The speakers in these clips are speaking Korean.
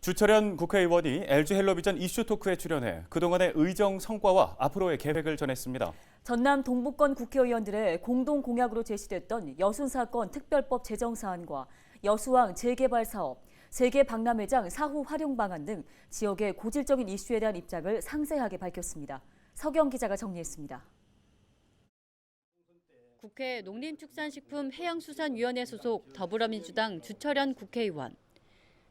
주철현 국회의원이 LG 헬로비전 이슈 토크에 출연해 그동안의 의정 성과와 앞으로의 계획을 전했습니다. 전남 동부권 국회의원들의 공동 공약으로 제시됐던 여순사건 특별법 제정 사안과 여수항 재개발 사업, 세계 박람회장 사후 활용 방안 등 지역의 고질적인 이슈에 대한 입장을 상세하게 밝혔습니다. 서경 기자가 정리했습니다. 국회 농림축산식품해양수산위원회 소속 더불어민주당 주철현 국회의원.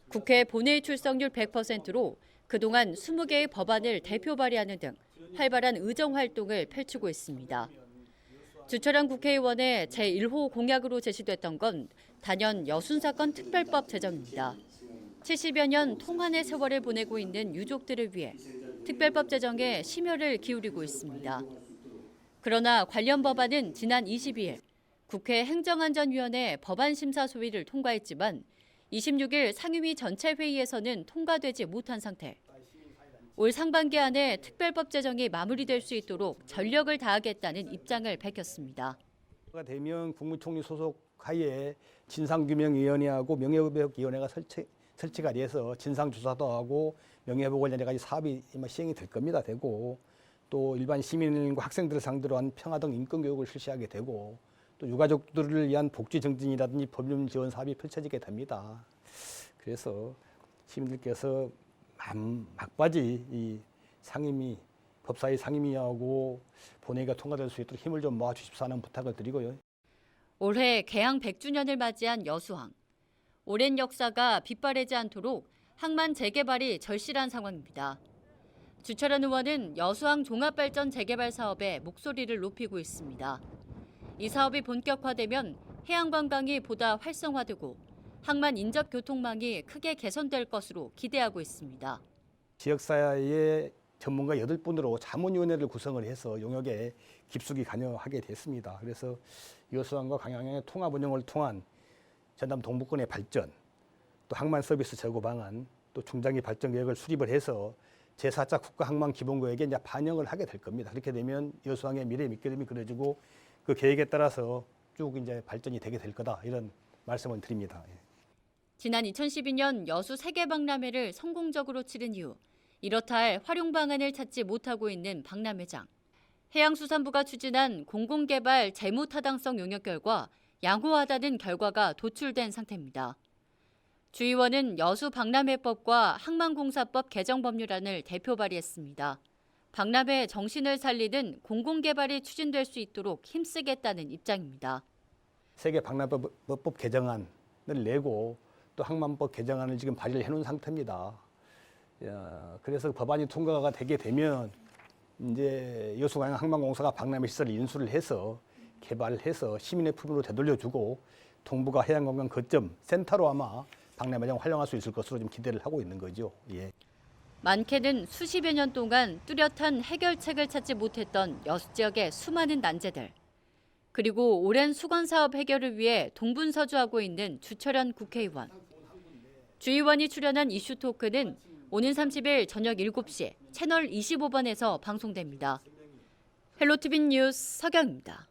국회 본회의 출석률 100%로 그동안 20개의 법안을 대표 발의하는 등 활발한 의정 활동을 펼치고 있습니다. 주철현 국회의원의 제1호 공약으로 제시됐던 건 단연 여순사건 특별법 제정입니다. 70여 년 통한의 세월을 보내고 있는 유족들을 위해 특별법 제정에 심혈을 기울이고 있습니다. 그러나 관련 법안은 지난 22일 국회 행정안전위원회 법안심사 소위를 통과했지만 26일 상임위 전체 회의에서는 통과되지 못한 상태. 올 상반기 안에 특별법 제정이 마무리될 수 있도록 전력을 다하겠다는 입장을 밝혔습니다. 되면 국무총리 소속 하에 진상규명위원회하고 명예회복위원회가 설치가 돼서 진상조사도 하고 명예회복을 여러 가지 사업이 시행이 될 겁니다. 되고 또 일반 시민과 학생들을 상대로 한 평화 등 인권 교육을 실시하게 되고 또 유가족들을 위한 복지 증진이라든지 법률 지원 사업이 펼쳐지게 됩니다. 그래서 시민들께서 막바지 이 상임위, 법사위 상임위하고 본회의가 통과될 수 있도록 힘을 좀 모아주십사 하는 부탁을 드리고요. 올해 개항 100주년을 맞이한 여수항. 오랜 역사가 빗바래지 않도록 항만 재개발이 절실한 상황입니다. 주철현 의원은 여수항 종합발전 재개발 사업에 목소리를 높이고 있습니다. 이 사업이 본격화되면 해양관광이 보다 활성화되고 항만 인접 교통망이 크게 개선될 것으로 기대하고 있습니다. 지역사회의 전문가 8분으로 자문위원회를 구성을 해서 용역에 깊숙이 관여하게 됐습니다. 그래서 여수항과 강양의 통합 운영을 통한 전남 동부권의 발전, 또 항만 서비스 제고 방안, 또 중장기 발전 계획을 수립을 해서 제4차 국가항만기본구역에 이제 반영을 하게 될 겁니다. 그렇게 되면 여수항의 미래 밑그림이 그려지고 그 계획에 따라서 쭉 이제 발전이 되게 될 거다 이런 말씀을 드립니다. 지난 2012년 여수 세계박람회를 성공적으로 치른 이후 이렇다 할 활용 방안을 찾지 못하고 있는 박람회장. 해양수산부가 추진한 공공개발 재무타당성 용역 결과 양호하다는 결과가 도출된 상태입니다. 주 의원은 여수 박람회법과 항만공사법 개정 법률안을 대표 발의했습니다. 박람회 정신을 살리는 공공개발이 추진될 수 있도록 힘쓰겠다는 입장입니다. 세계 박람회법 개정안을 내고 또 항만법 개정안을 지금 발의를 해놓은 상태입니다. 그래서 법안이 통과가 되게 되면 이제 여수광양 항만공사가 박람회 시설을 인수를 해서 개발을 해서 시민의 품으로 되돌려주고 동부가 해양관광 거점 센터로 아마 박람회장을 활용할 수 있을 것으로 좀 기대를 하고 있는 거죠. 예. 많게는 수십여 년 동안 뚜렷한 해결책을 찾지 못했던 여수 지역의 수많은 난제들. 그리고 오랜 수건사업 해결을 위해 동분서주하고 있는 주철현 국회의원. 주 의원이 출연한 이슈 토크는 오는 30일 저녁 7시 채널 25번에서 방송됩니다. 헬로티비 뉴스 서경입니다.